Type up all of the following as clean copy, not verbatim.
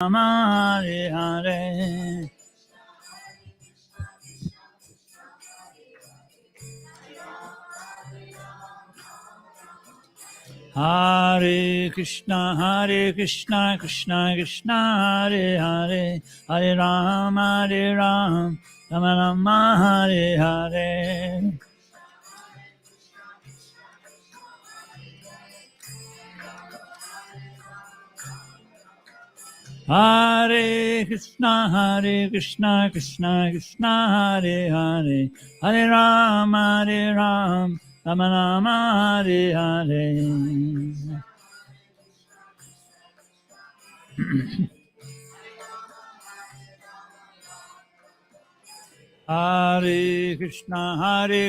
Rama, Hare Hare. Hare Krishna, Krishna Krishna, Hare Hare, Hare Rama, Rama Rama, Hare Hare. Hare Krishna, Krishna Krishna, Hare Hare, Hare Rama, Rama Rama, Hare Hare. Hare Krishna,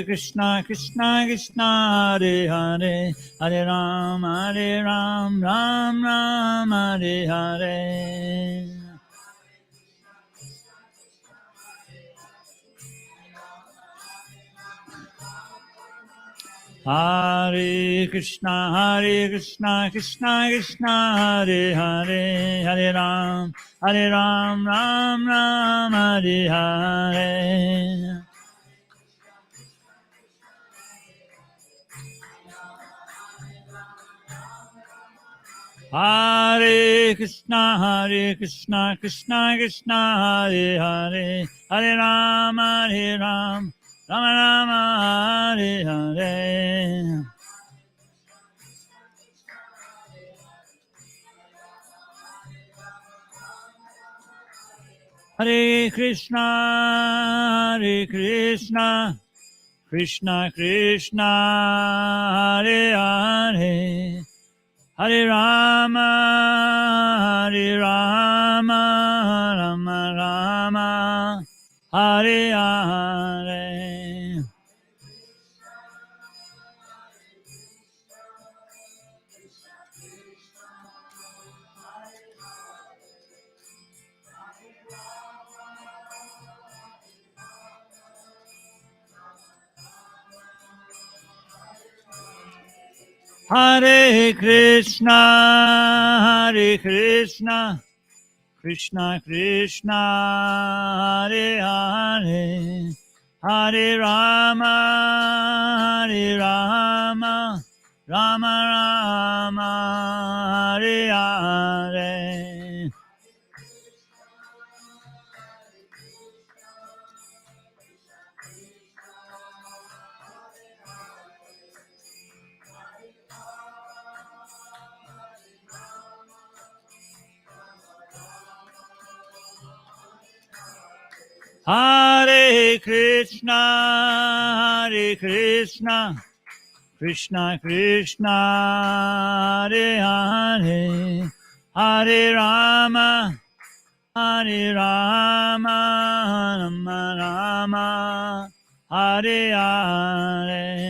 Krishna Krishna, Hare Hare, Hare Rama, Rama, Hare Hare. Hare Krishna, Krishna Krishna, Hare Hare, Hare Ram, Rama, Hare Hare. Hare Krishna, Krishna Krishna, Hare Hare, Hare Ram, Rama, Hare Hare. Hare Krishna, Krishna Krishna, Hare Hare, Hare Rama, Rama Rama, Hare Hare. Hare Krishna, Krishna Krishna, Hare Hare, Hare Rama, Rama Rama, Hare Hare. Hare Krishna, Krishna Krishna, Hare Hare, Hare Rama, Rama Rama, Hare Hare.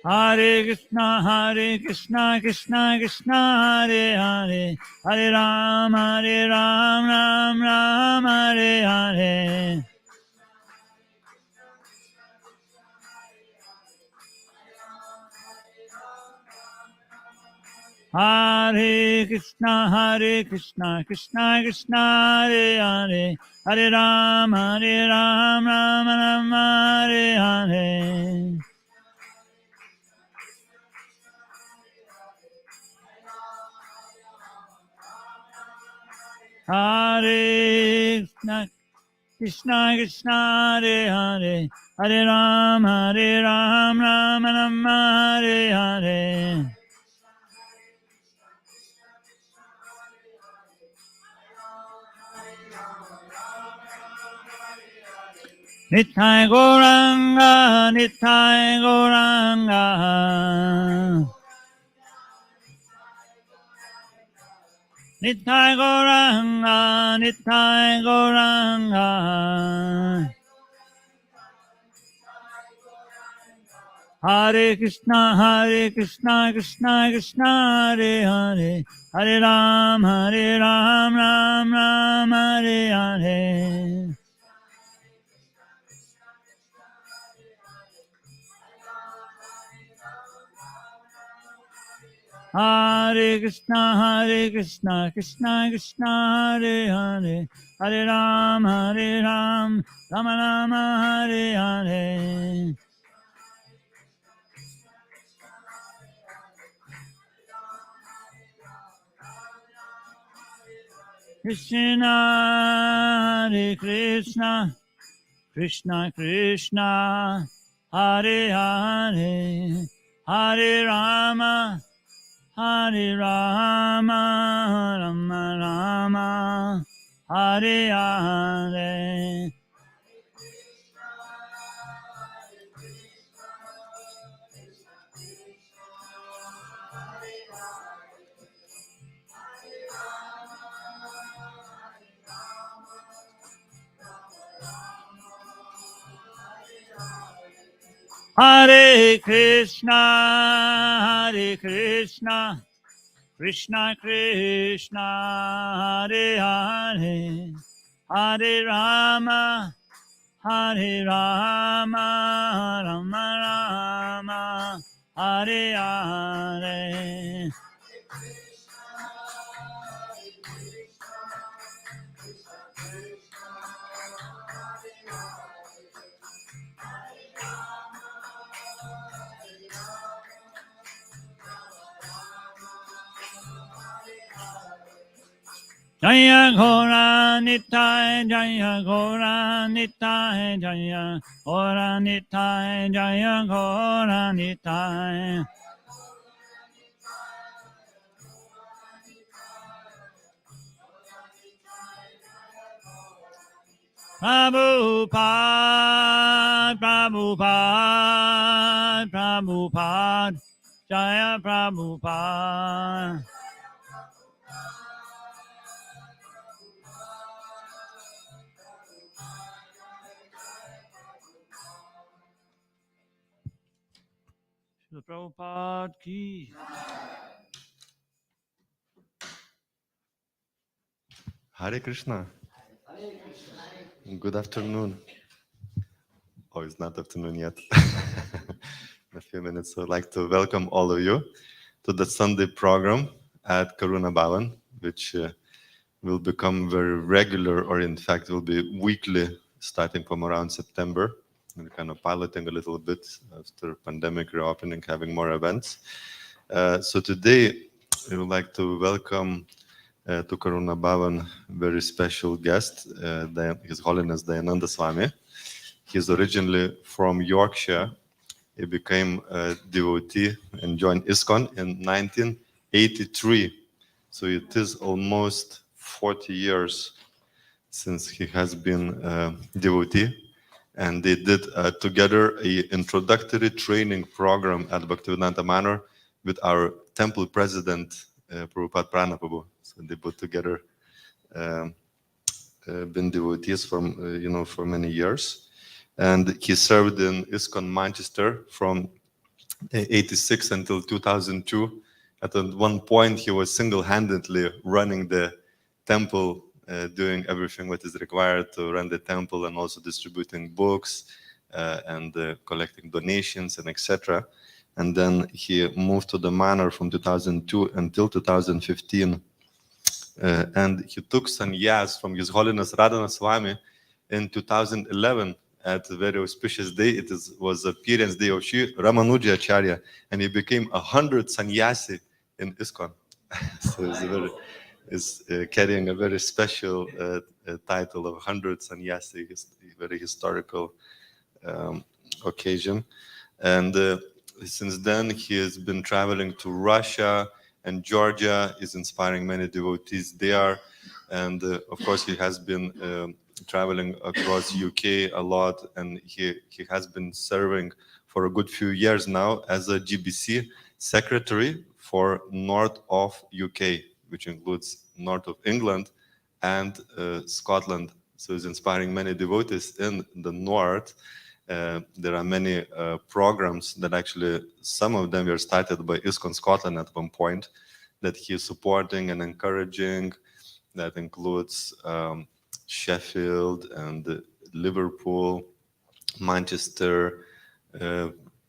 Hare Krishna, Krishna Krishna, Hare Hare, Hare Rama, Rama, Hare Hare. Hare Krishna, Krishna Krishna, Hare Hare, Hare Rama, Rama, Hare Hare. Hare Krishna Krishna, Hare Hare, Hare Rama, Rama, Hare Hare. Nitai Gauranga, Nitai Gauranga, Nitai Gauranga, Nitai Gauranga. Hare Krishna, Krishna Krishna, Hare Hare, Hare Ram, Ram Ram, Hare Hare. Hare Krishna, Krishna Krishna, Hare Hare, Hare Ram, Ram Rama, Hare Hare. Krishna, Hare Krishna, Krishna Krishna, Hare Hare, Hare Rama, Rama Rama, Hare Hare. Hare Krishna, Krishna Krishna, Hare Hare, Hare Rama, Rama Rama, Hare Hare. Jaya Gora Nitai, Jaya Gora Nitai, Jaya Gora Nitai, Jaya Gora Nitai. Prabhupada, Prabhupada, Prabhupada, Jaya Prabhupada. Srila Prabhupada ki. Hare Krishna. Good afternoon. Oh, it's not afternoon yet. In a few minutes, so I'd like to welcome all of you to the Sunday program at Karuna Bhavan, which will become very regular, or in fact will be weekly starting from around September. We're kind of piloting a little bit after pandemic reopening, having more events. So today, we would like to welcome to Karuna Bhavan very special guest, His Holiness Dayananda Swami. He's originally from Yorkshire. He became a devotee and joined ISKCON in 1983. So it is almost 40 years since he has been a devotee. And they did together an introductory training program at Bhaktivedanta Manor with our temple president, Prabhupada Pranaprabhu. So they put together, been devotees from, for many years. And he served in ISKCON Manchester from 86 until 2002. At one point, he was single-handedly running the temple, doing everything what is required to run the temple, and also distributing books and collecting donations and etc. And then he moved to the manor from 2002 until 2015. And he took sannyas from His Holiness Radhana Swami in 2011 at a very auspicious day. It was the appearance day of Sri Ramanuja Acharya, and he became 100 sannyasi in ISKCON. So is carrying a very special title of 100 sannyasi, very historical occasion. And since then, he has been traveling to Russia and Georgia, is inspiring many devotees there. And of course, he has been traveling across UK a lot, and he has been serving for a good few years now as a GBC secretary for north of UK, which includes north of England and Scotland. So he's inspiring many devotees in the north. There are many programs that actually, some of them were started by ISKCON Scotland at one point, that he is supporting and encouraging. That includes Sheffield and Liverpool, Manchester,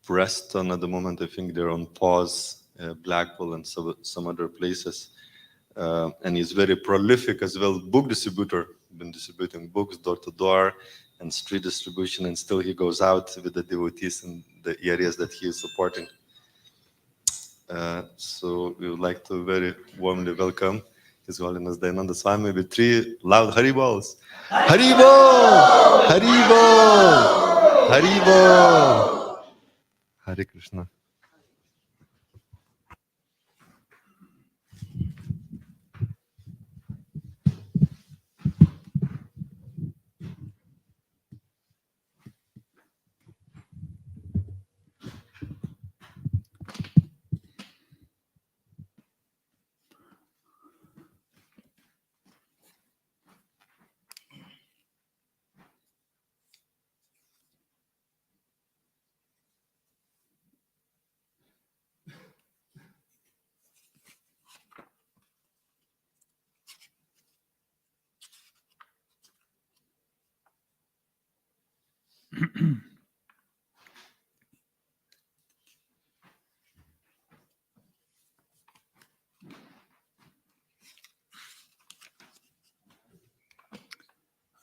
Preston at the moment. I think they're on pause, Blackpool and some other places. And he's very prolific as well, book distributor, been distributing books door to door and street distribution, and still he goes out with the devotees in the areas that he is supporting. So we would like to very warmly welcome His Holiness Dayananda Swami with 3 loud Haribols. Haribol! Haribol! Haribol! Hare Krishna.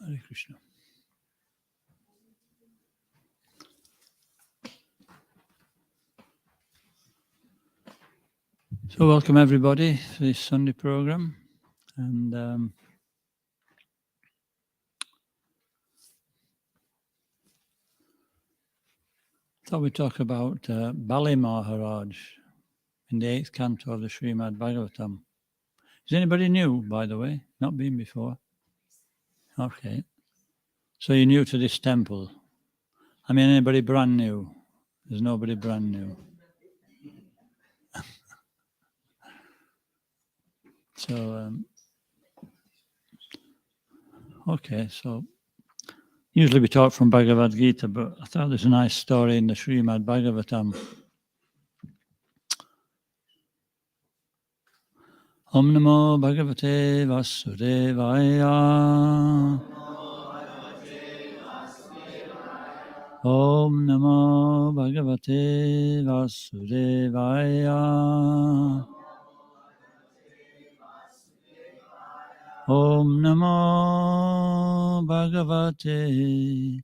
Hare Krishna. So welcome everybody to this Sunday program, and thought we'd talk about Bali Maharaj in the 8th canto of the Srimad Bhagavatam. Is anybody new, by the way? Not been before? Okay. So you're new to this temple? I mean, anybody brand new? There's nobody brand new. So, okay, so usually we talk from Bhagavad Gita, but I thought there's a nice story in the Srimad Bhagavatam. Om Namo Bhagavate Vasudevaya. Om Namo Bhagavate Vasudevaya. Om Namo Bhagavate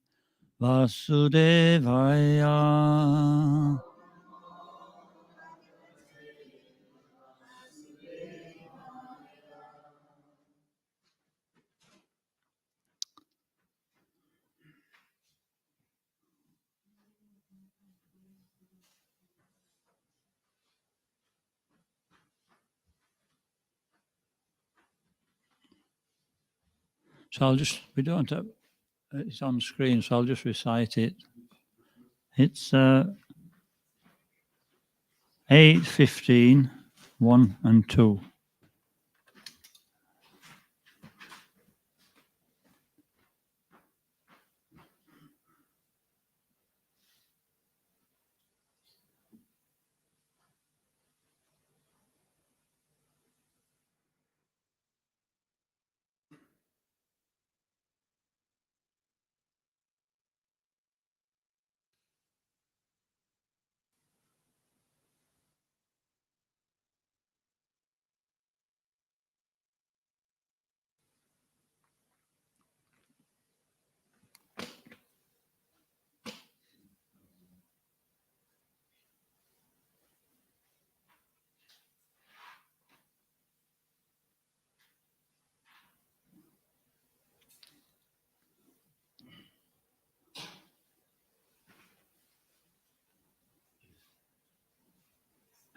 Vasudevaya. So we don't have, it's on screen, so I'll just recite it. It's 8:15, 1 and 2.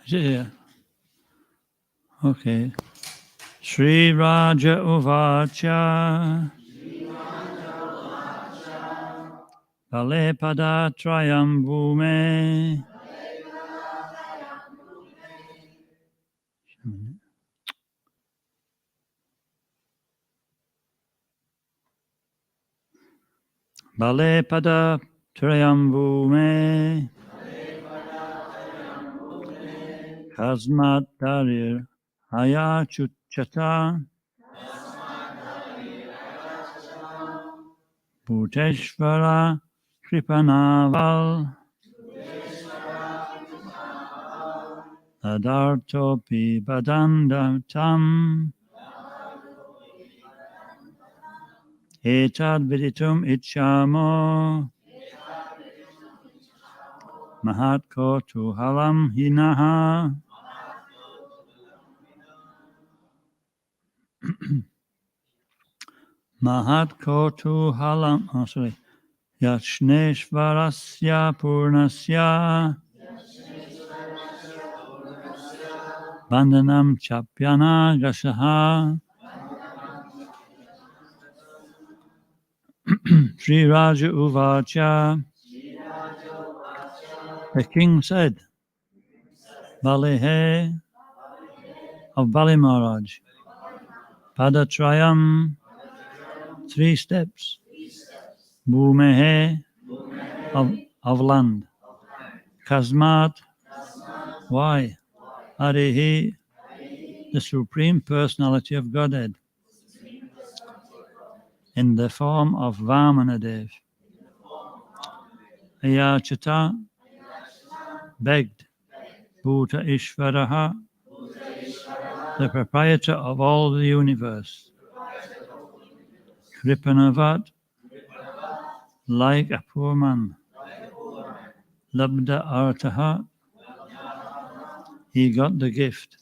Is it here? Okay. Sri Raja Uvacha Bale Pada Trayam Bhume Bale Pada Trayambume Kasmat Darir Hayachuchata Bhuteshvara Kripanaval Adartopi Badandatam Etad Viditum Ichamo Mahatko Tuhalam Hinaha Mahatko Tuhalam Yachneshvarasya Purnasya Bandhanam Chapyana Gashaha Sri Raja Uvacha. The king said, Balihe of Bali Maharaj, Padatrayam, 3 steps, Bhumehe of land, Kasmat, why? Arihi, the Supreme Personality of Godhead, in the form of Vamanadev. Ayachata, begged, Bhuta Ishvaraha, the proprietor of all the universe, Kripanavat, like a poor man, Labda Artaha, he got the gift.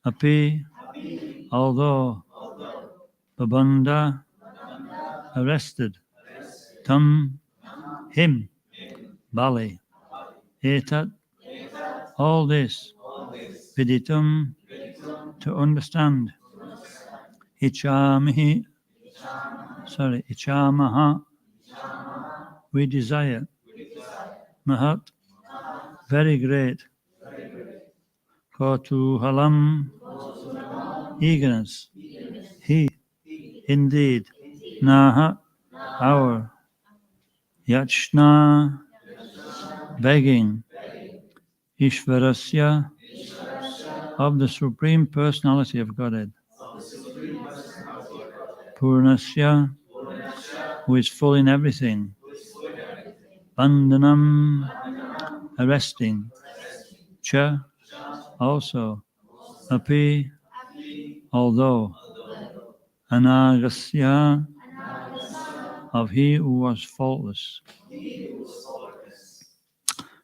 Api, although, Babanda, arrested, Tam, him, Bali, Etat, all this, Viditum, to understand, Ichamaha, we desire, Mahat, very great, Kotuhalam, eagerness, he, indeed, Naha, our, Yachna, begging, Ishvarasya, of the Supreme Personality of Godhead, Purnasya, who is full in everything, Bandhanam, arresting, Cha, also, Api, although, Anagasya, of he who was faultless.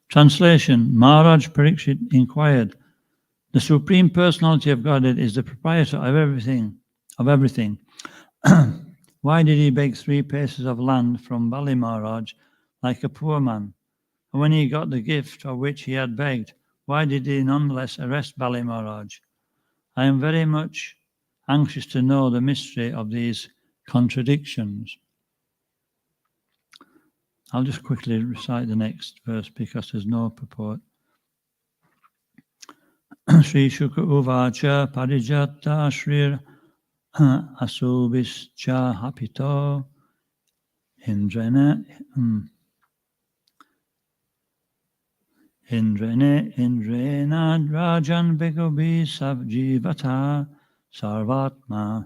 Translation. Maharaj Parikshit inquired, the Supreme Personality of Godhead is the proprietor of everything. Why did he beg 3 paces of land from Bali Maharaj like a poor man? And when he got the gift of which he had begged, why did he nonetheless arrest Bali Maharaj? I am very much anxious to know the mystery of these contradictions. I'll just quickly recite the next verse because there's no purport. Sri Shuka Uvacha Parijata Shrir Asubischa Hapito Indrena Rajan Begobi Savjivata Sarvatma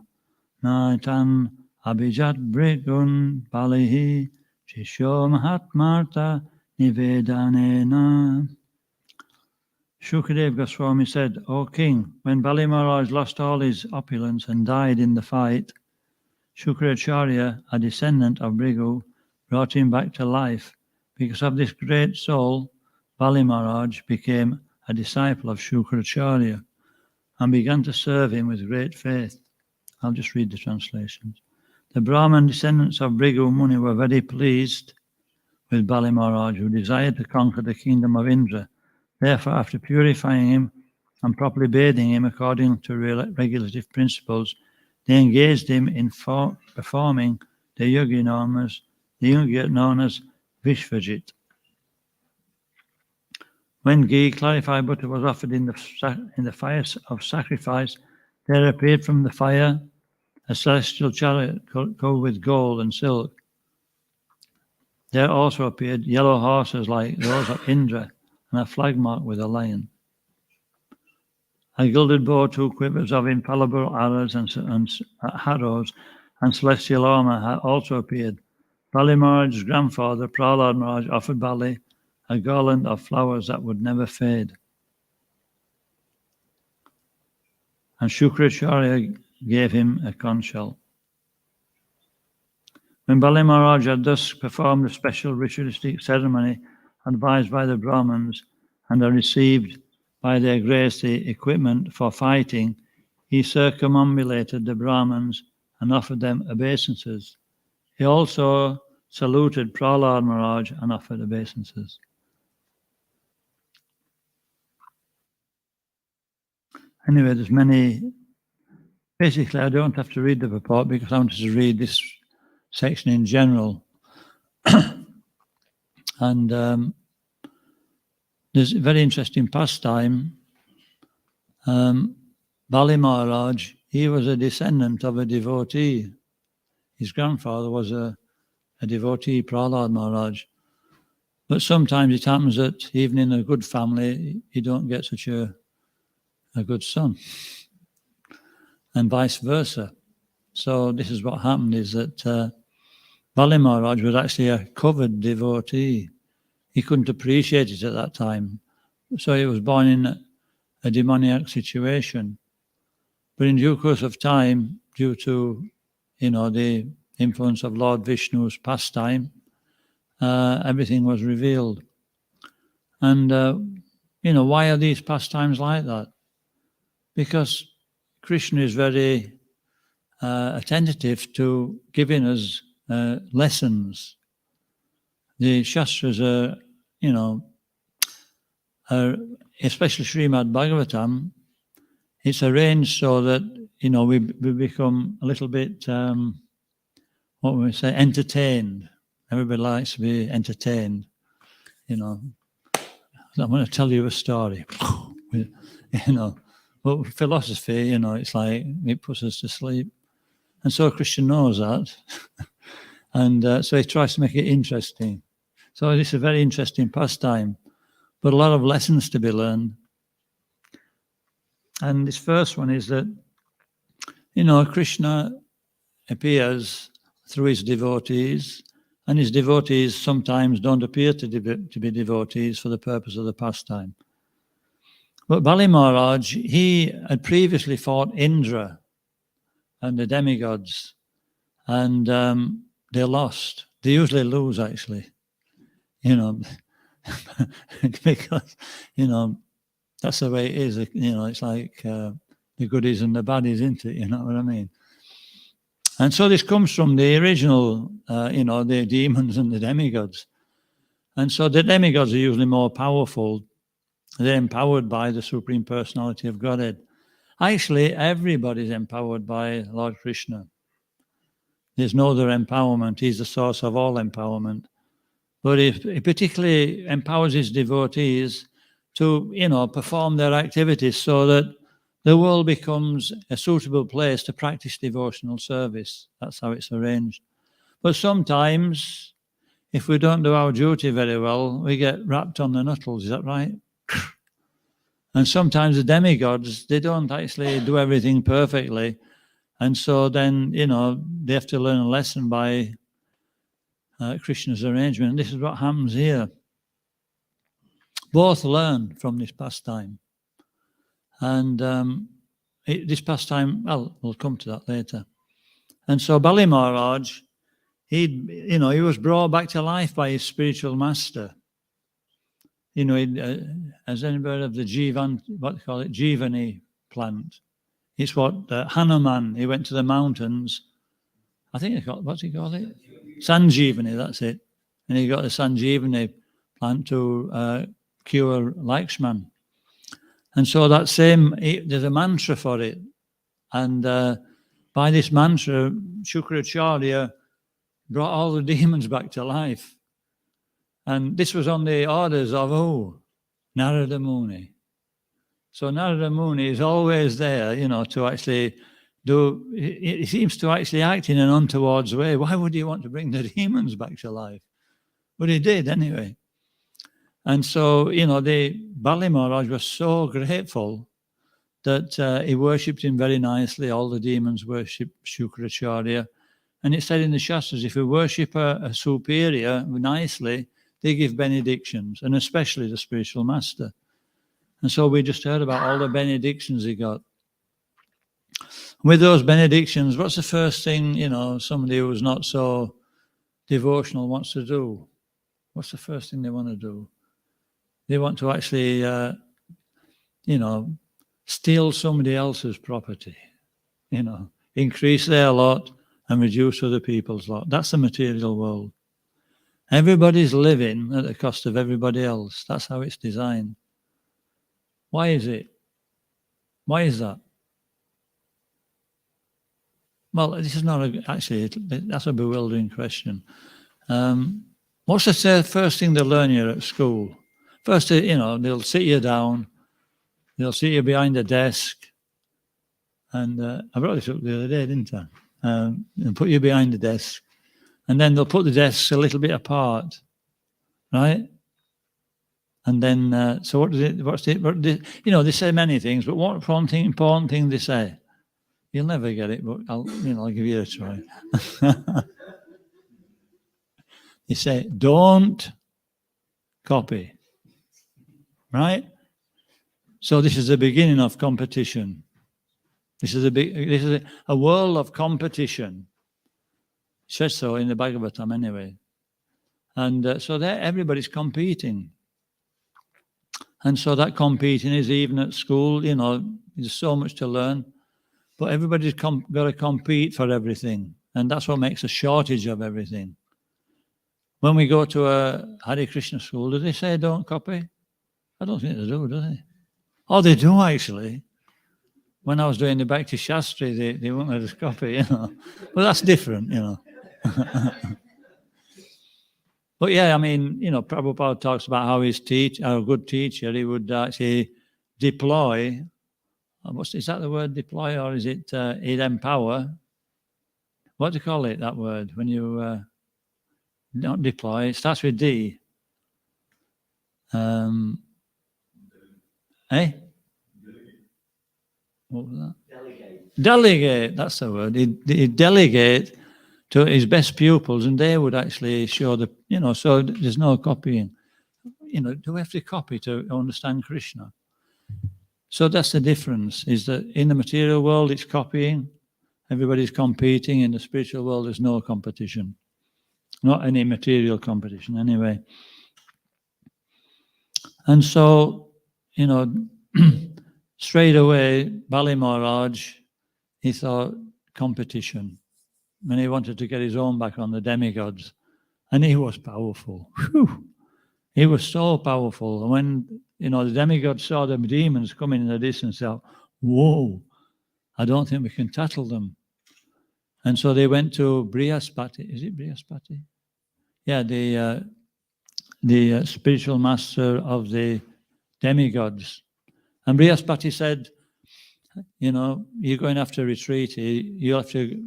Naitan Abhijat Brigun Balihi Chisho Mahatmarta Nivedanena. Shukadev Goswami said, O king, when Bali Maharaj lost all his opulence and died in the fight, Shukracharya, a descendant of Bhrigu, brought him back to life. Because of this great soul, Bali Maharaj became a disciple of Shukracharya and began to serve him with great faith. I'll just read the translations. The Brahman descendants of Bhrigu Muni were very pleased with Bali Maharaj, who desired to conquer the kingdom of Indra. Therefore, after purifying him and properly bathing him according to regulative principles, they engaged him in performing the yoga known as Vishvajit. When ghee, clarified butter, was offered in the fire of sacrifice, there appeared from the fire a celestial chariot covered with gold and silk. there also appeared yellow horses like those of Indra, and a flag marked with a lion. A gilded bow, 2 quivers of infallible arrows and celestial armor also appeared. Bali Maharaj's grandfather, Prahlad Maharaj, offered Bali a garland of flowers that would never fade. And Shukracharya gave him a conch shell. When Bali Maharaj had thus performed a special ritualistic ceremony advised by the Brahmins and had received by their grace the equipment for fighting, he circumambulated the Brahmins and offered them obeisances. He also saluted Prahlad Maharaj and offered obeisances. Anyway, there's many. Basically, I don't have to read the purport because I wanted to read this section in general. And there's a very interesting pastime. Bali Maharaj, he was a descendant of a devotee. His grandfather was a devotee, Prahlad Maharaj. But sometimes it happens that even in a good family, you don't get such a good son. And vice versa. So this is what happened, is that Bali Maharaj was actually a covered devotee. He couldn't appreciate it at that time. So he was born in a demoniac situation. But in due course of time, due to, the influence of Lord Vishnu's pastime, everything was revealed. And, why are these pastimes like that? Because Krishna is very attentive to giving us lessons. The Shastras are, especially Srimad Bhagavatam, it's arranged so that, we become a little bit, what would we say, entertained. Everybody likes to be entertained, I'm going to tell you a story, But philosophy, it's like, it puts us to sleep. And so Krishna knows that. And so he tries to make it interesting. So it's a very interesting pastime, but a lot of lessons to be learned. And this first one is that, Krishna appears through his devotees, and his devotees sometimes don't appear to be devotees for the purpose of the pastime. But Bali Maharaj, he had previously fought Indra and the demigods, and they lost. They usually lose, actually, because, that's the way it is. It's like the goodies and the baddies, isn't it? You know what I mean? And so this comes from the original, the demons and the demigods. And so the demigods are usually more powerful. They're empowered by the Supreme Personality of Godhead. Actually, everybody's empowered by Lord Krishna. There's no other empowerment. He's the source of all empowerment. But he particularly empowers his devotees to, perform their activities so that the world becomes a suitable place to practice devotional service. That's how it's arranged. But sometimes, if we don't do our duty very well, we get wrapped on the knuckles. Is that right? And sometimes the demigods, they don't actually do everything perfectly. And so then, they have to learn a lesson by Krishna's arrangement. And this is what happens here. Both learn from this pastime. And this pastime, well, we'll come to that later. And so Bali Maharaj, he was brought back to life by his spiritual master. Has anybody heard of the Jivani plant? It's what Hanuman, he went to the mountains. I think what's he called it? Sanjeevani, that's it. And he got the Sanjeevani plant to cure Lakshman. And so that there's a mantra for it. And by this mantra, Shukracharya brought all the demons back to life. And this was on the orders of Narada Muni. So Narada Muni is always there, to actually do, he seems to actually act in an untoward way. Why would you want to bring the demons back to life? But he did anyway. And so, the Bali Maharaj was so grateful that he worshipped him very nicely. All the demons worshipped Shukracharya. And it said in the Shastras, if you worship a superior nicely, they give benedictions, and especially the spiritual master. And so we just heard about all the benedictions he got. With those benedictions, what's the first thing, somebody who's not so devotional wants to do? What's the first thing they want to do? They want to actually, steal somebody else's property, increase their lot and reduce other people's lot. That's the material world. Everybody's living at the cost of everybody else. That's how it's designed. Why is it? Why is that? Well, this is not that's a bewildering question. What's the first thing they learn you at school? First, they'll sit you down, they'll sit you behind a desk, and I brought this up the other day, didn't I? And put you behind the desk, and then they'll put the desks a little bit apart, right? And then, so they say many things, but what important thing they say? You'll never get it, but I'll give you a try. They say, don't copy, right? So this is the beginning of competition. This is a world of competition. It says so in the Bhagavatam anyway. And so there, everybody's competing. And so that competing is even at school, there's so much to learn. But everybody's got to compete for everything. And that's what makes a shortage of everything. When we go to a Hare Krishna school, do they say don't copy? I don't think they do they? Oh, they do actually. When I was doing the Bhakti Shastri, they wouldn't let us copy, But that's different, But yeah, Prabhupada talks about how a good teacher, he would actually deploy. Is that the word deploy, or is it he'd empower? What do you call it, that word? When you not deploy, it starts with D. What was that? Delegate, that's the word. He'd delegate to his best pupils, and they would actually show so there's no copying. Do we have to copy to understand Krishna? So that's the difference, is that in the material world, it's copying. Everybody's competing. In the spiritual world, there's no competition. Not any material competition, anyway. And so, straight away, Bali Maharaj, he thought competition. And he wanted to get his own back on the demigods. And he was powerful. Whew. He was so powerful. And when, the demigods saw the demons coming in the distance, they thought, whoa, I don't think we can tackle them. And so they went to Brihaspati. Is it Brihaspati? Yeah, the spiritual master of the demigods. And Brihaspati said, you're going to have to retreat. You'll have to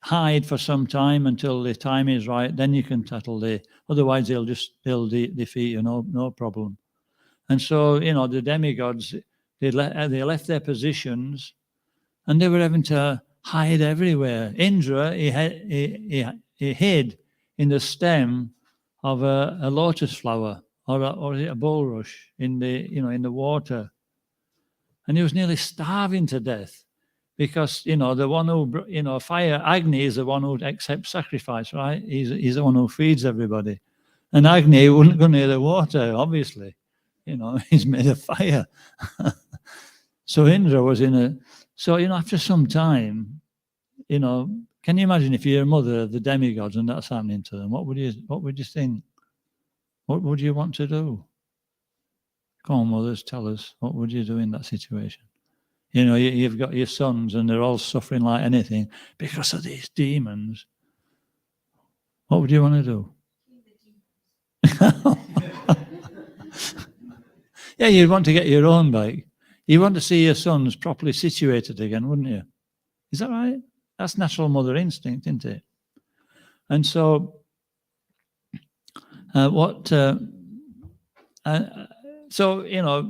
hide for some time until the time is right. Then you can tackle otherwise they'll defeat you, no problem. And so, the demigods, they left their positions, and they were having to hide everywhere. Indra, he hid in the stem of a lotus flower or a bulrush in the water, and he was nearly starving to death because the one who fire, Agni, is the one who accepts sacrifice, right? He's the one who feeds everybody, and Agni wouldn't go near the water, obviously. He's made of fire. So Indra was after some time, can you imagine if you're a mother of the demigods and that's happening to them? What would you think? What would you want to do? Come on, mothers, tell us. What would you do in that situation? You've got your sons and they're all suffering like anything because of these demons. What would you want to do? Yeah, you'd want to get your own back. You want to see your sons properly situated again, wouldn't you? Is that right? That's natural mother instinct, isn't it? And so So,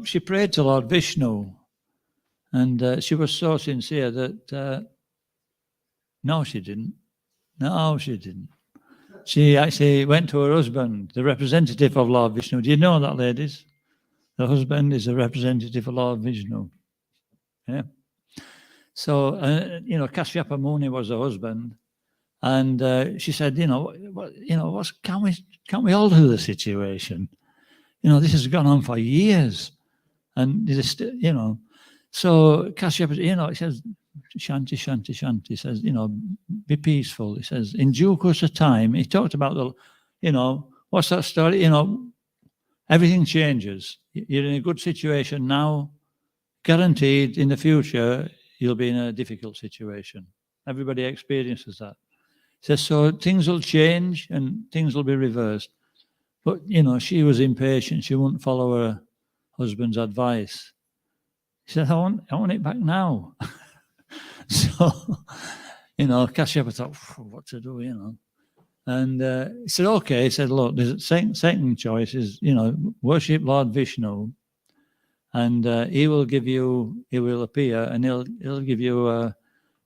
she prayed to Lord Vishnu, and she was so sincere that no, she didn't. No, she didn't. She actually went to her husband, the representative of Lord Vishnu. Do you know that, ladies? The husband is a representative of Lord Vishnu. Yeah. So, Kashyapa Muni was her husband, and she said, can't we alter the situation? This has gone on for years, and so Kashyapa, he says, Shanti, Shanti, Shanti. He says, be peaceful. He says, in due course of time, he talked about what's that story? Everything changes. You're in a good situation now, guaranteed in the future, you'll be in a difficult situation. Everybody experiences that. He says, so things will change and things will be reversed. But, she was impatient. She wouldn't follow her husband's advice. He said, I want it back now. So, Kashyapa thought, what to do, And he said, okay. He said, look, the second choice is, worship Lord Vishnu, and he will appear, and he'll give you a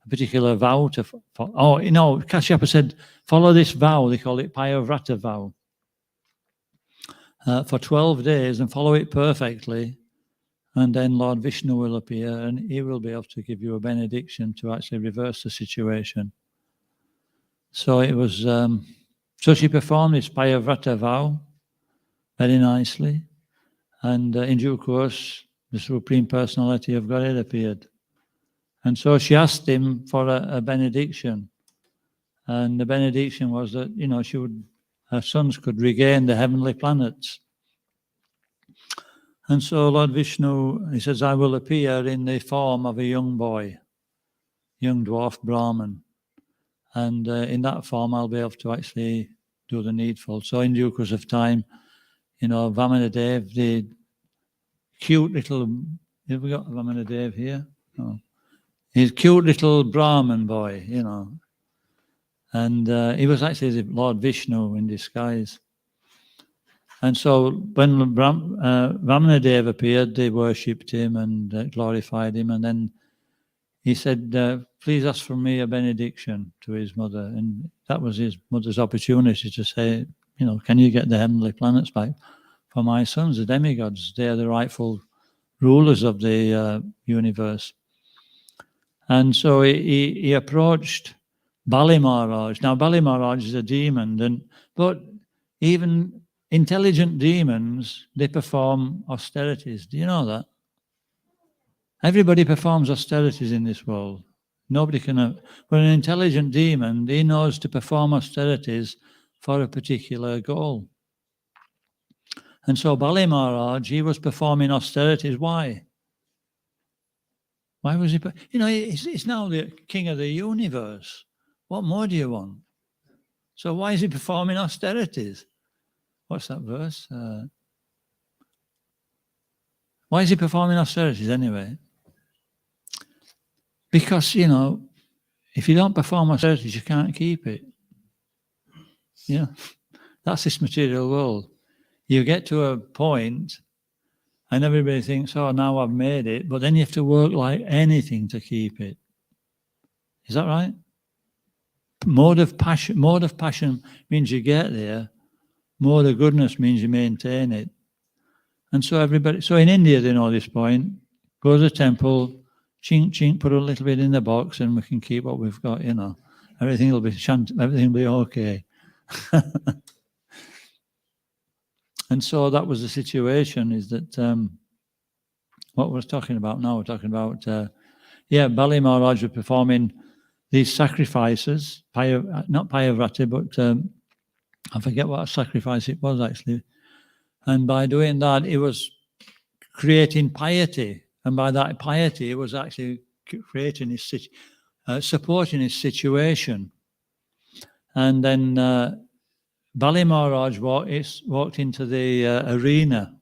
particular vow to follow. Kashyapa said, follow this vow. They call it Payavrata vow. For 12 days, and follow it perfectly. And then Lord Vishnu will appear, and he will be able to give you a benediction to actually reverse the situation. So it was. So she performed this Payavrata vow very nicely, and in due course, the Supreme Personality of Godhead appeared. And so she asked him for a benediction, and the benediction was that her sons could regain the heavenly planets. And so Lord Vishnu, he says, I will appear in the form of a young boy, young dwarf Brahman. And in that form, I'll be able to actually do the needful. So in due course of time, Vamanadev, the cute little, have we got Vamanadev here? Oh. He's a cute little Brahman boy, And he was actually the Lord Vishnu in disguise. And so when Vamanadev appeared, they worshipped him and glorified him. And then he said, please ask for me a benediction to his mother. And that was his mother's opportunity to say, can you get the heavenly planets back for my sons, the demigods? They are the rightful rulers of the universe. And so he approached Bali Maharaj. Now, Bali Maharaj is a demon, but even intelligent demons, they perform austerities. Do you know that? Everybody performs austerities in this world. Nobody can. But an intelligent demon, he knows to perform austerities for a particular goal. And so Bali Maharaj, he was performing austerities. Why? Why was he? He's now the king of the universe. What more do you want? So why is he performing austerities? What's that verse? Why is he performing austerities anyway? Because, if you don't perform austerities, you can't keep it. Yeah, that's this material world. You get to a point and everybody thinks, oh, now I've made it, but then you have to work like anything to keep it. Is that right? Mode of passion means you get there. Mode of goodness means you maintain it. And so in India, they know this point. Go to the temple, chink, chink, put a little bit in the box, and we can keep what we've got, Everything will be okay. And so that was the situation, is that what we're talking about now, we're talking about, Bali Maharaj was performing these sacrifices, not Payavrata, but I forget what sacrifice it was actually. And by doing that, he was creating piety. And by that piety, he was actually creating his, supporting his situation. And then Bali Maharaj walked into the arena,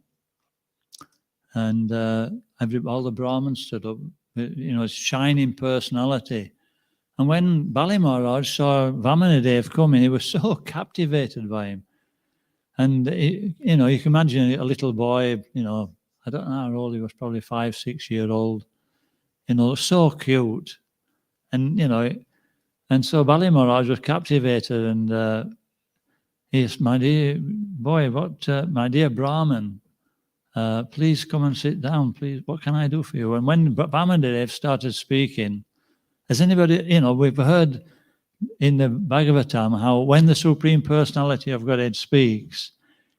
and all the Brahmins stood up, his shining personality. And when Bali Maharaj saw Vamanadev coming, he was so captivated by him. And, you know, you can imagine a little boy, you know, I don't know how old he was, probably 5, 6 years old, you know, so cute. And, you know, and so Bali Maharaj was captivated, and yes, my dear boy, my dear Brahman, please come and sit down, please. What can I do for you? And when Vamandev started speaking, has anybody, you know, we've heard in the Bhagavatam how when the Supreme Personality of Godhead speaks,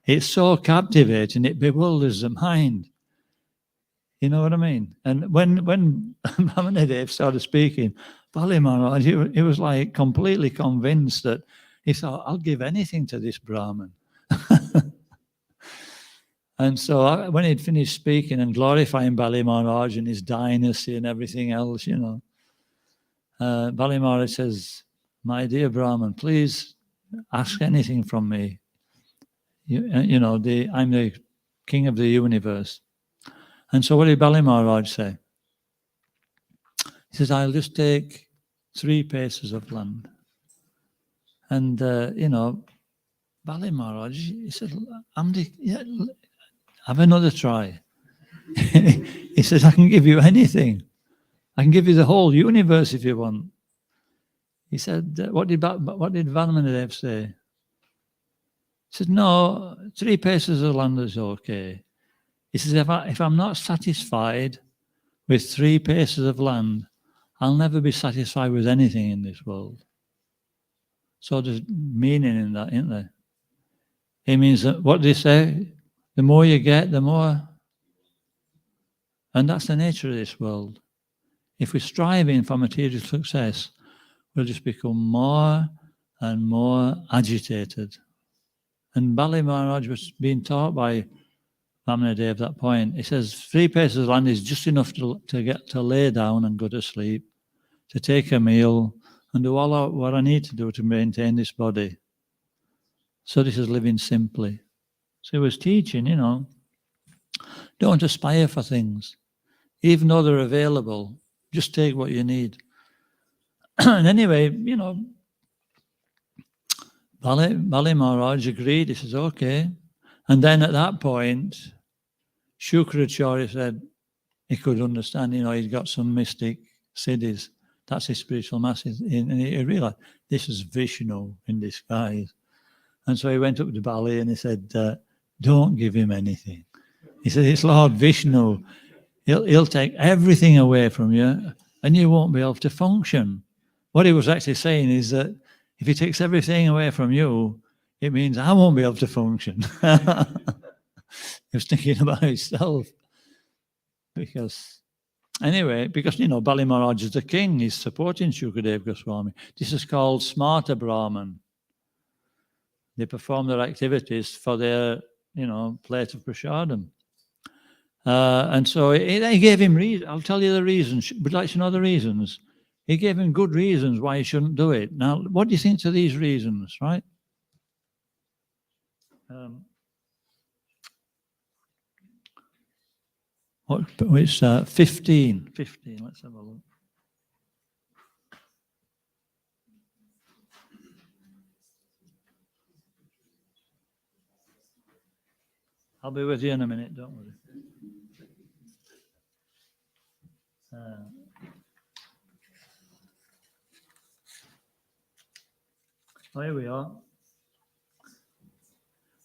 it's so captivating, it bewilders the mind. You know what I mean? And when Vamandev started speaking, Bali Maharaj, he was like completely convinced that he thought, I'll give anything to this Brahman. And so when he'd finished speaking and glorifying Bali Maharaj and his dynasty and everything else, you know, Bali Maharaj says, my dear Brahman, please ask anything from me. You know, I'm the king of the universe. And so what did Bali Maharaj say? He says, I'll just take 3 paces of land. And, you know, Bali Maharaj, he said, have another try. He says, I can give you anything. I can give you the whole universe if you want. He said, what did Vamandev say? He said, no, 3 paces of land is okay. He says, if I'm not satisfied with 3 paces of land, I'll never be satisfied with anything in this world. So there's meaning in that, isn't there? It means that, what do they say? The more you get, the more. And that's the nature of this world. If we're striving for material success, we'll just become more and more agitated. And Bali Maharaj was being taught by Vamandev at that point. He says 3 paces of land is just enough to get to lay down and go to sleep, to take a meal, and do all what I need to do to maintain this body. So this is living simply. So he was teaching, you know, don't aspire for things. Even though they're available, just take what you need. And anyway, you know, Bali Maharaj agreed. He says, okay. And then at that point, Shukracharya said he could understand, you know, he'd got some mystic siddhis. That's his spiritual masses. And he realized this is Vishnu in disguise. And so he went up to Bali and he said, don't give him anything. He said, it's Lord Vishnu. He'll take everything away from you and you won't be able to function. What he was actually saying is that if he takes everything away from you, it means I won't be able to function. He was thinking about himself. Because, you know, Bali Maharaj is the king. He's supporting Shukadev Goswami. This is called Smarta Brahman. They perform their activities for their, you know, plate of prasadam. And so he gave him reason. I'll tell you the reasons. Would you like to know the reasons? He gave him good reasons why he shouldn't do it. Now, what do you think to these reasons, right? It's 15. 15, let's have a look. I'll be with you in a minute, don't worry. Here we are.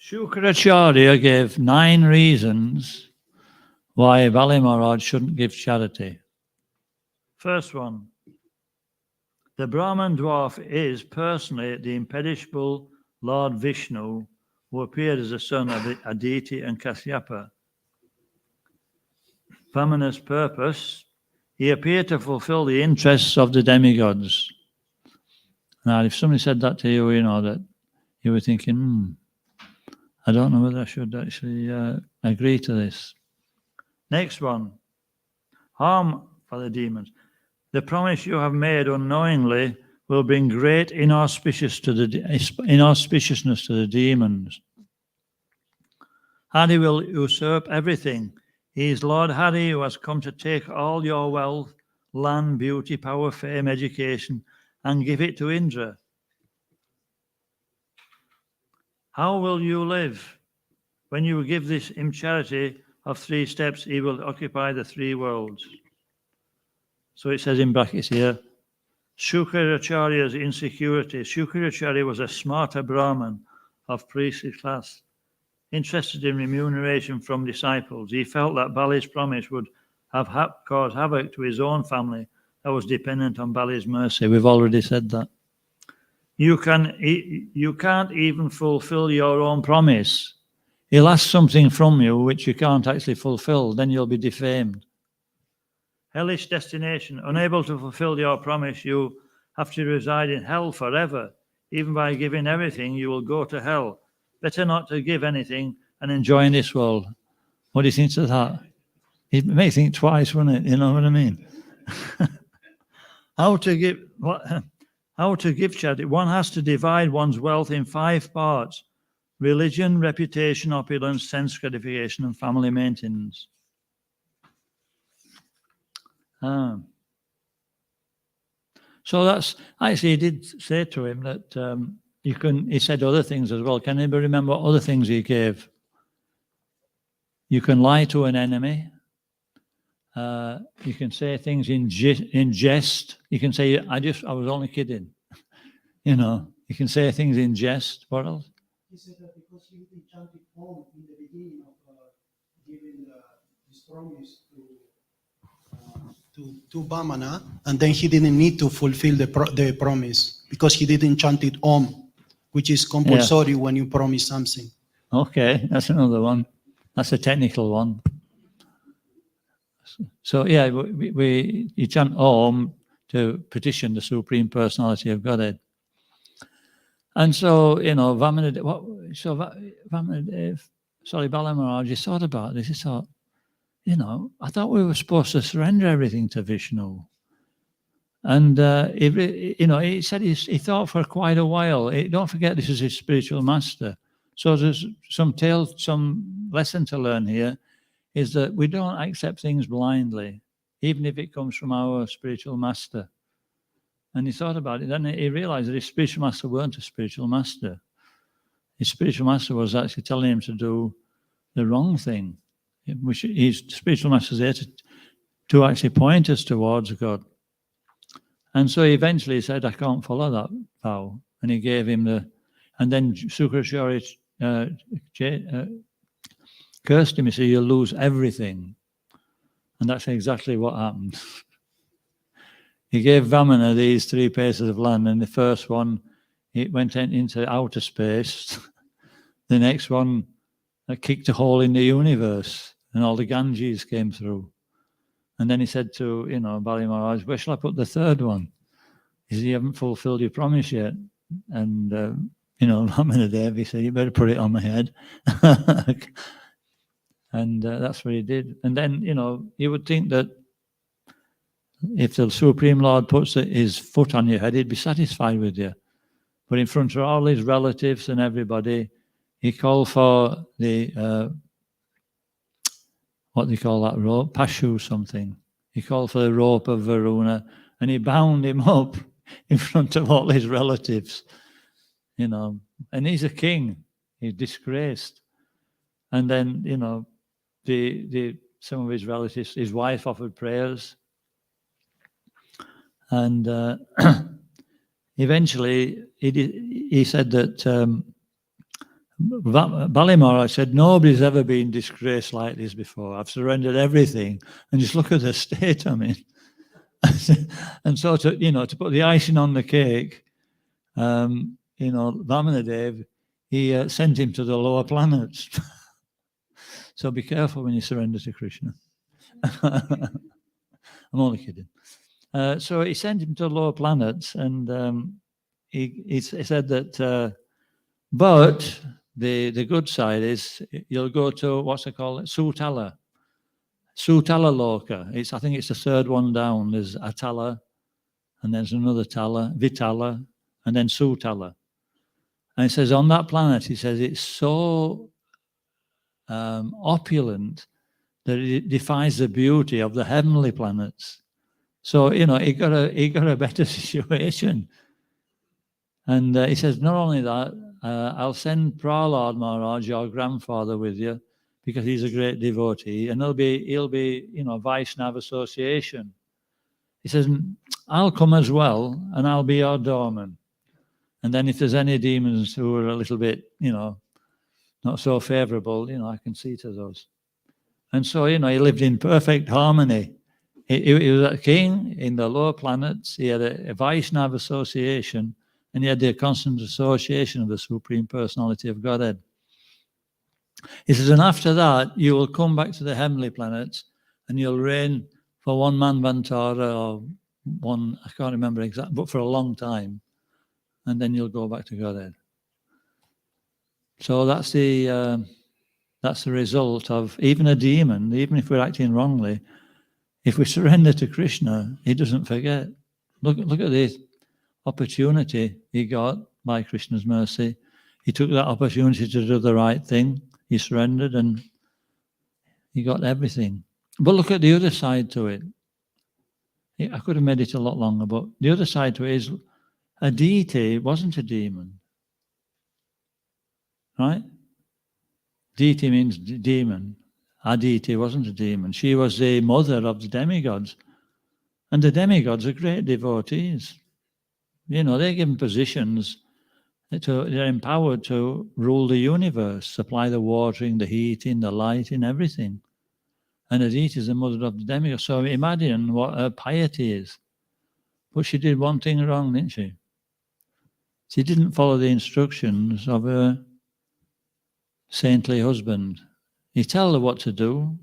Shukracharya gave 9 reasons why Bali Maharaj shouldn't give charity. First one, the Brahman dwarf is personally the imperishable Lord Vishnu, who appeared as the son of Aditi and Kasyapa. Vamana's purpose, he appeared to fulfill the interests of the demigods. Now, if somebody said that to you, you know, that you were thinking, I don't know whether I should actually agree to this. Next one, harm for the demons. The promise you have made unknowingly will bring great inauspiciousness to the demons. Hari will usurp everything. He is Lord Hari who has come to take all your wealth, land, beauty, power, fame, education, and give it to Indra. how will you live? When you give him charity of 3 steps, he will occupy the 3 worlds. So it says in brackets here, Shukracharya's insecurity. Shukracharya was a smarter Brahmin of priestly class, interested in remuneration from disciples. He felt that Bali's promise would have caused havoc to his own family that was dependent on Bali's mercy. We've already said that. You can't even fulfill your own promise. He'll ask something from you which you can't actually fulfill, then you'll be defamed. Hellish destination. Unable to fulfill your promise, you have to reside in hell forever. Even by giving everything, you will go to hell. Better not to give anything and enjoy in this world. What do you think of that? It may think twice, wouldn't it? You know what I mean? How to give charity? One has to divide one's wealth in 5 parts: religion, reputation, opulence, sense gratification, and family maintenance. So that's actually, he did say to him that he said other things as well. Can anybody remember what other things he gave? You can lie to an enemy. You can say things in jest. You can say, I was only kidding. You know, you can say things in jest. What else? He said that because he chanted Om in the beginning of giving his promise to Vamana, and then he didn't need to fulfill the promise because he didn't chant it Om, which is compulsory when you promise something. Okay, that's another one. That's a technical one. So yeah, you chant Om to petition the Supreme Personality of Godhead. And so, you know, Bali Maharaj, he thought about this. He thought, you know, I thought we were supposed to surrender everything to Vishnu. And, he said he thought for quite a while. Don't forget, this is his spiritual master. So there's some lesson to learn here, is that we don't accept things blindly, even if it comes from our spiritual master. And he thought about it. Then he realized that his spiritual master weren't a spiritual master. His spiritual master was actually telling him to do the wrong thing, which his spiritual master is there to actually point us towards God. And so eventually he said, I can't follow that vow. And he gave him and then Shukracharya cursed him. He said, you'll lose everything. And that's exactly what happened. He gave Vamana these 3 pieces of land, and the first one, it went into outer space. The next one, kicked a hole in the universe, and all the Ganges came through. And then he said to, Bali Maharaj, where shall I put the 3rd one? He said, you haven't fulfilled your promise yet. And, Vamana Dev, he said, you better put it on my head. And that's what he did. And then, you would think that if the Supreme Lord puts his foot on your head, he'd be satisfied with you. But in front of all his relatives and everybody, he called for the, what do you call that rope? Pashu something. He called for the rope of Varuna, and he bound him up in front of all his relatives, and he's a king. He's disgraced. And then, some of his relatives, his wife offered prayers. And eventually he said that Bali Maharaj said, nobody's ever been disgraced like this before. I've surrendered everything. And just look at the state I'm in. And so to put the icing on the cake, Vamana Dev, he sent him to the lower planets. So be careful when you surrender to Krishna. I'm only kidding. So he sent him to lower planets, and he said that, but the good side is you'll go to, what's it called? Sutala Loka. I think it's the 3rd one down. There's Atala, and there's another Tala, Vitala, and then Sutala. And he says on that planet, he says it's so opulent that it defies the beauty of the heavenly planets. So, he got a better situation. And he says, not only that, I'll send Prahlad Maharaj, your grandfather, with you, because he's a great devotee, and he'll be, Vaishnava association. He says, I'll come as well, and I'll be your doorman. And then if there's any demons who are a little bit, not so favorable, I can see to those. And so, he lived in perfect harmony. He was a king in the lower planets. He had a Vaishnava association, and he had the constant association of the Supreme Personality of Godhead. He says, and after that, you will come back to the heavenly planets, and you'll reign for one Manvantara, or one, I can't remember exactly, but for a long time. And then you'll go back to Godhead. So that's the result of even a demon, even if we're acting wrongly, if we surrender to Krishna, he doesn't forget. Look at the opportunity he got by Krishna's mercy. He took that opportunity to do the right thing. He surrendered and he got everything. But look at the other side to it. I could have made it a lot longer, but the other side to it is a deity wasn't a demon. Right? Deity means demon. Aditi wasn't a demon. She was the mother of the demigods. And the demigods are great devotees. They're given positions. They're empowered to rule the universe, supply the watering, the heating, the lighting, everything. And Aditi is the mother of the demigods. So imagine what her piety is. But she did one thing wrong, didn't she? She didn't follow the instructions of her saintly husband. He told her what to do.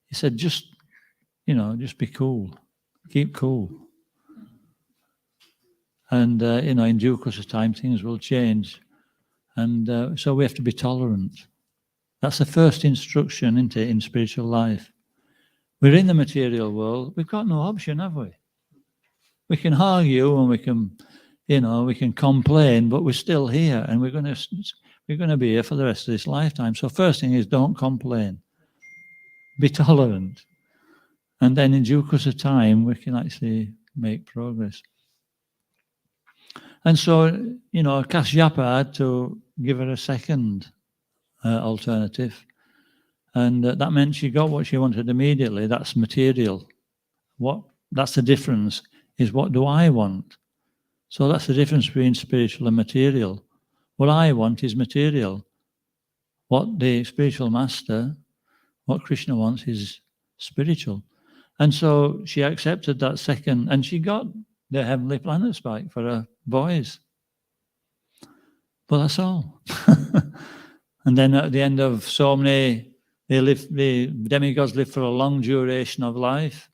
He said, just be cool. Keep cool. And, in due course of time, things will change. And so we have to be tolerant. That's the first instruction in spiritual life. We're in the material world. We've got no option, have we? We can argue and we can complain, but we're still here, and we're going to be here for the rest of this lifetime. So first thing is, don't complain. Be tolerant. And then in due course of time, we can actually make progress. And so, Kashyapa had to give her a second alternative. And that meant she got what she wanted immediately. That's material. That's the difference, is what do I want? So that's the difference between spiritual and material. What I want is material. What the spiritual master, what Krishna wants is spiritual. And so she accepted that second, and she got the heavenly planets back for her boys. But that's all. And then at the end of so many, the demigods live for a long duration of life,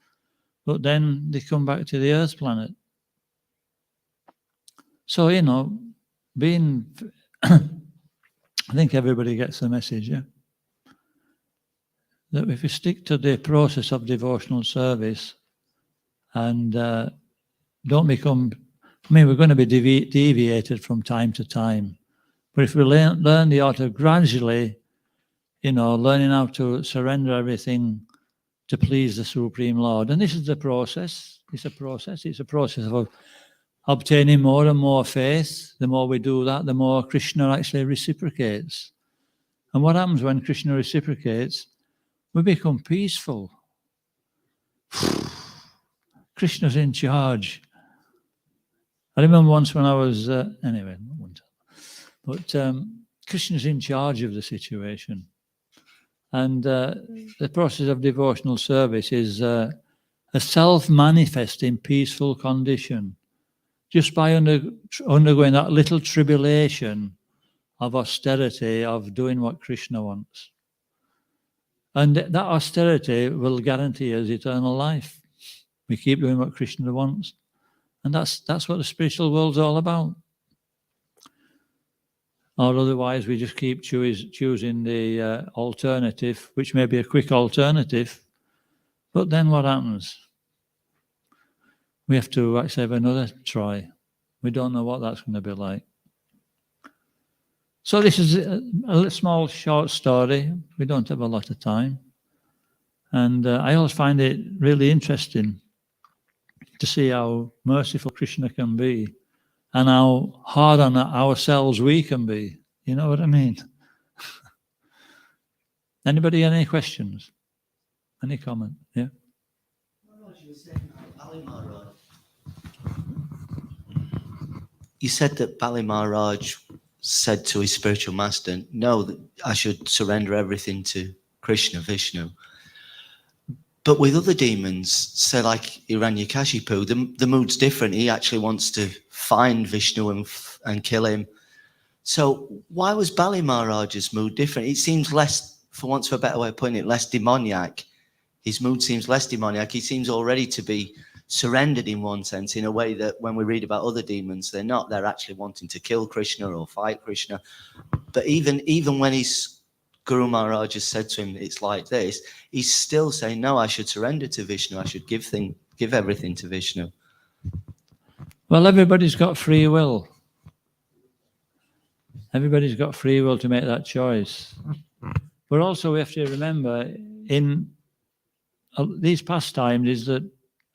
but then they come back to the earth planet. So, being, I think everybody gets the message, yeah? That if we stick to the process of devotional service and don't become, we're going to be deviated from time to time. But if we learn the art of gradually, learning how to surrender everything to please the Supreme Lord. And this is the process. It's a process of obtaining more and more faith. The more we do that, the more Krishna actually reciprocates. And what happens when Krishna reciprocates? We become peaceful. Krishna's in charge. I remember once when I was, anyway, but Krishna's in charge of the situation. And the process of devotional service is a self-manifesting peaceful condition. Just by undergoing that little tribulation of austerity, of doing what Krishna wants. And that austerity will guarantee us eternal life. We keep doing what Krishna wants. And that's what the spiritual world's all about. Or otherwise we just keep choosing the alternative, which may be a quick alternative. But then what happens? We have to actually have another try. We don't know what that's going to be like. So this is a small, short story. We don't have a lot of time. And I always find it really interesting to see how merciful Krishna can be and how hard on ourselves we can be. You know what I mean? Anybody got any questions? Any comment? Yeah. You said that Bali Maharaj said to his spiritual master, no, that I should surrender everything to Krishna, Vishnu. But with other demons, say like Hiranyakashipu, the mood's different. He actually wants to find Vishnu and kill him. So why was Bali Maharaj's mood different? It seems less, for want of a better way of putting it, less demoniac. His mood seems less demoniac. He seems already to be surrendered in one sense, in a way that when we read about other demons, they're not. They're actually wanting to kill Krishna or fight Krishna. But even when his Guru Maharaj has said to him, it's like this, he's still saying, no, I should surrender to Vishnu. I should give everything to Vishnu. Well, everybody's got free will. Everybody's got free will to make that choice. But also we have to remember in these pastimes is that,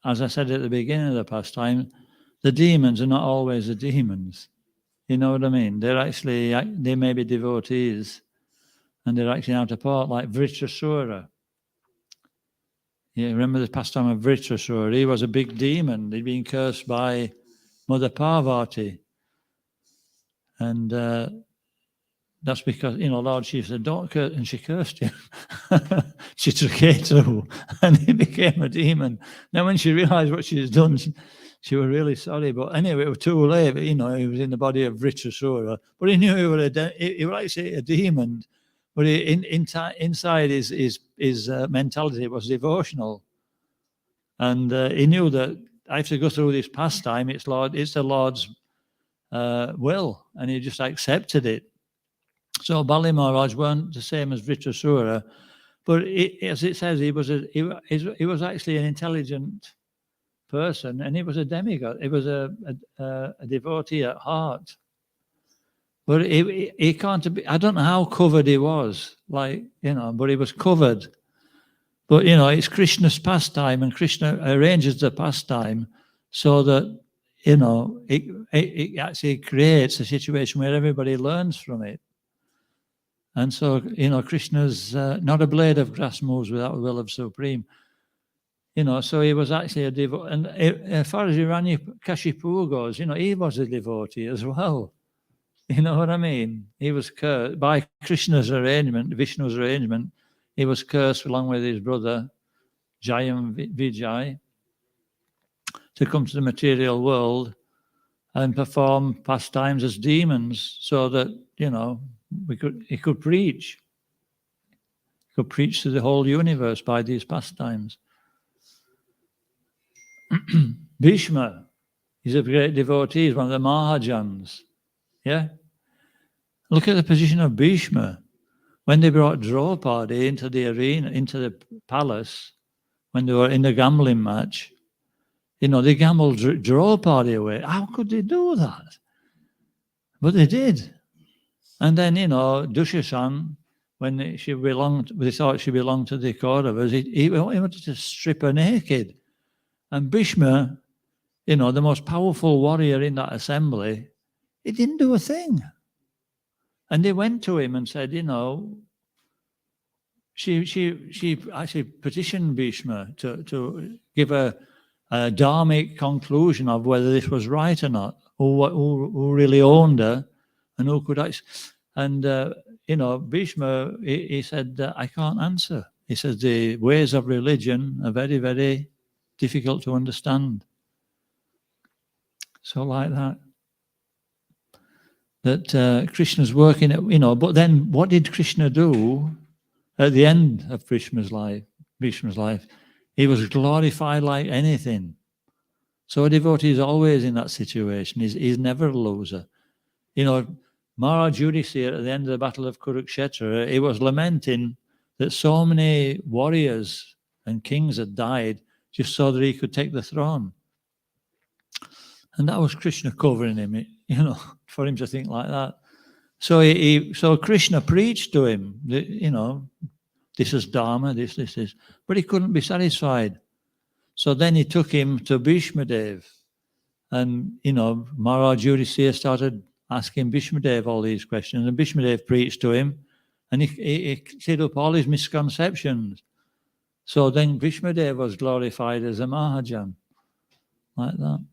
as I said at the beginning of the pastime, the demons are not always the demons. You know what I mean? They may be devotees, and they're acting out a part, like Vritrasura. You remember the pastime of Vritrasura? He was a big demon. He'd been cursed by Mother Parvati. And that's because, Lord Shiva said, don't curse, and she cursed him. Chitraketu, and he became a demon. Now, when she realized what she had done, she was really sorry. But anyway, it was too late. He was in the body of Vritrasura. But he knew he was actually a demon. But inside his mentality was devotional. And he knew that I have to go through this pastime. It's the Lord's will. And he just accepted it. So Bali Maharaj weren't the same as Vritrasura, but as it says, he was actually an intelligent person, and he was a demigod. He was a devotee at heart. But he can't be. I don't know how covered he was, but he was covered. But it's Krishna's pastime, and Krishna arranges the pastime so that it actually creates a situation where everybody learns from it. And so, Krishna's not a blade of grass moves without the will of Supreme. So he was actually a devotee. And as far as Hiranyakashipu goes, he was a devotee as well. You know what I mean? He was cursed by Krishna's arrangement, Vishnu's arrangement. He was cursed along with his brother, Jayam Vijay, to come to the material world and perform pastimes as demons so that, he could preach. He could preach to the whole universe by these pastimes. Bhishma, he's a great devotee, he's one of the Mahajans. Yeah? Look at the position of Bhishma. When they brought Draupadi into the arena, into the palace, when they were in the gambling match, they gambled Draupadi away. How could they do that? But they did. And then, Dushasan, when they thought she belonged to the Kauravas, he wanted to strip her naked. And Bhishma, the most powerful warrior in that assembly, he didn't do a thing. And they went to him and said, she actually petitioned Bhishma to give a dharmic conclusion of whether this was right or not, who really owned her, and who could actually. And Bhishma, he said, I can't answer. He says the ways of religion are very, very difficult to understand. So like that Krishna's working at, but then what did Krishna do at the end of Bhishma's life? He was glorified like anything. So a devotee is always in that situation. He's never a loser. Maharaj Yudhisthira at the end of the Battle of Kurukshetra, he was lamenting that so many warriors and kings had died just so that he could take the throne. And that was Krishna covering him, for him to think like that. So Krishna preached to him, this is Dharma, this is. But he couldn't be satisfied. So then he took him to Bhishma Dev. And, Maharaj Yudhisthira started asking Bhishmadev all these questions, and Bhishmadev preached to him, and he cleared up all his misconceptions. So then Bhishmadev was glorified as a Mahajan, like that.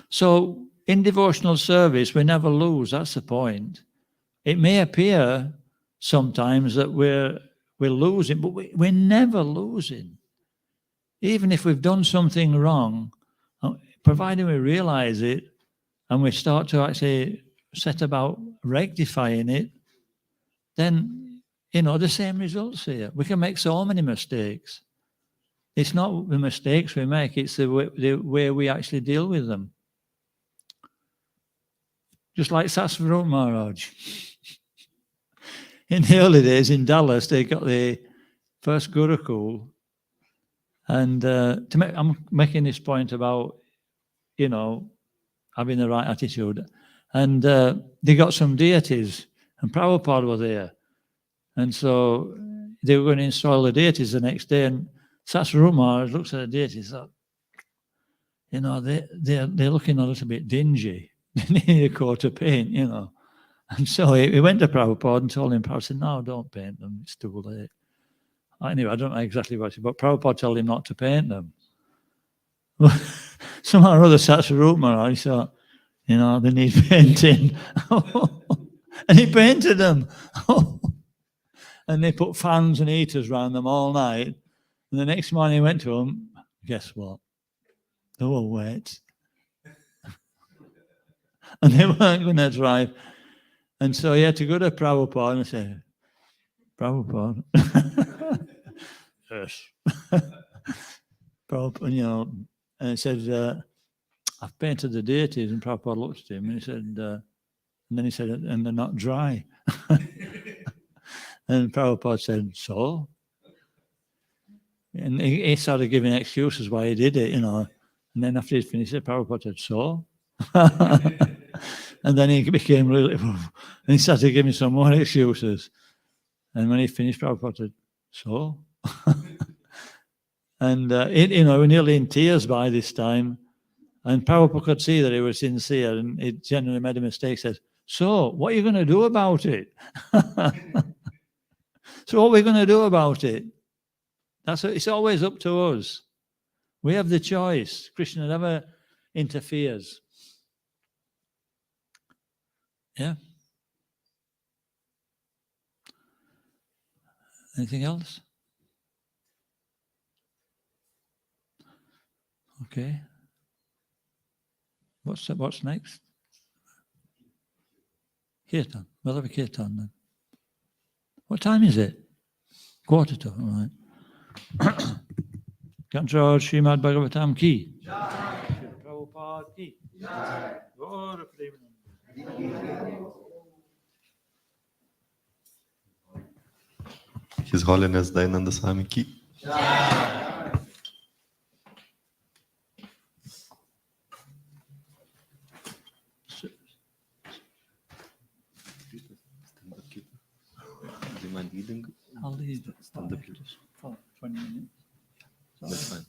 So in devotional service, we never lose. That's the point. It may appear sometimes that we're losing, but we're never losing. Even if we've done something wrong, provided we realize it and we start to actually set about rectifying it, then, the same results here. We can make so many mistakes. It's not the mistakes we make, it's the way we actually deal with them. Just like Satsvarupa Maharaj. In the early days in Dallas, they got the first Gurukul. And I'm making this point about, having the right attitude. And they got some deities, and Prabhupada was there. And so they were going to install the deities the next day. And Satsvarupa Maharaj looks at the deities, thought, they're looking a little bit dingy. They need a coat of paint, And so he went to Prabhupada and told him, Prabhupada said, no, don't paint them, it's too late. Anyway, I don't know exactly what he said, but Prabhupada told him not to paint them. Somehow or other, Satsvarupa Maharaj thought, they need painting. And he painted them. And they put fans and heaters around them all night. And the next morning he went to them, guess what? They were wet. And they weren't going to drive. And so he had to go to Prabhupada and say, Prabhupada. Yes. Prabhupada, and he said, I've painted the deities. And Prabhupada looked at him and he said, and then he said, and they're not dry. And Prabhupada said, so? And he started giving excuses why he did it, And then after he finished it, Prabhupada said, so? And then he became really, and he started giving some more excuses. And when he finished, Prabhupada said, so? And, we're nearly in tears by this time. And Prabhupada could see that he was sincere, and he genuinely made a mistake, says, so what are you going to do about it? So what are we going to do about it? It's always up to us. We have the choice. Krishna never interferes. Yeah? Anything else? Okay. What's next? Kirtan. We'll have a kirtan then. What time is it? 1:45, all right. Kanchar Srimad Bhagavatam ki. Jai. Prabhupada ki. Jai. Gaura Premanand. His Holiness Dayananda Swami ki. Do you mind leading? I'll leave it. Stand up. Just for 20 minutes. That's fine.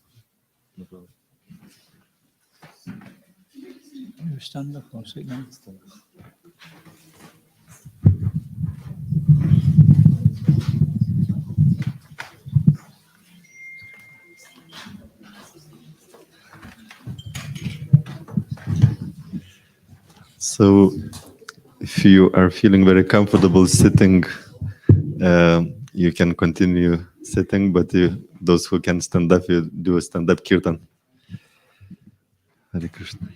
No problem. You stand up or sit down? So, if you are feeling very comfortable sitting, you can continue sitting, but those who can stand up, you do a stand-up kirtan. Hare Krishna.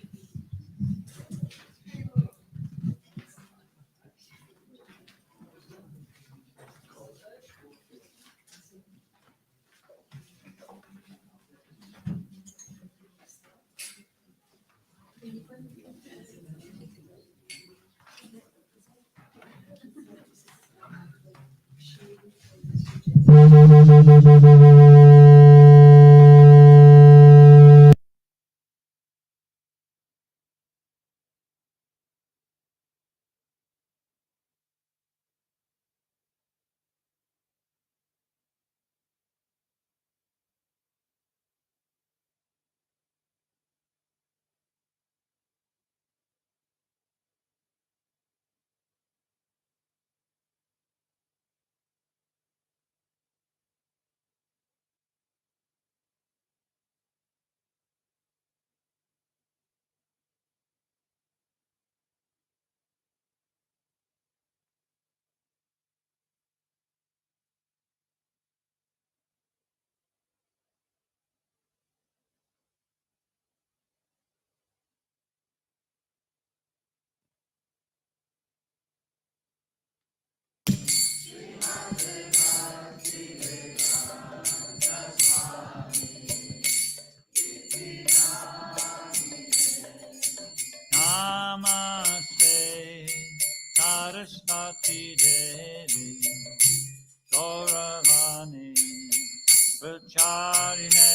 Namaste Saraswati Devi Gauravani Pracharine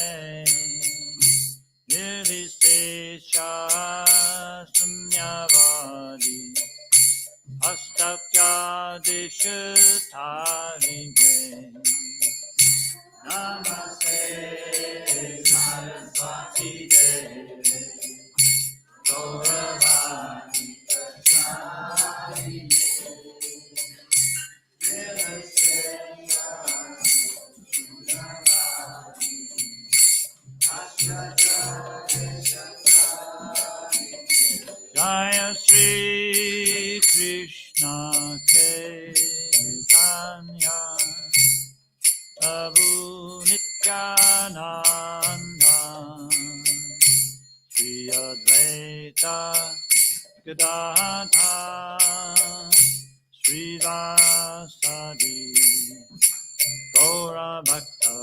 Nirvisesha Samyavadi Astapya Dishatarine Namaste Saraswati Devi Gauravani Pracharine Jaya Shri Krishna Chaitanya Prabhu Nityananda Shri Advaita Gadadhar Srivasadi Gaura Bhakta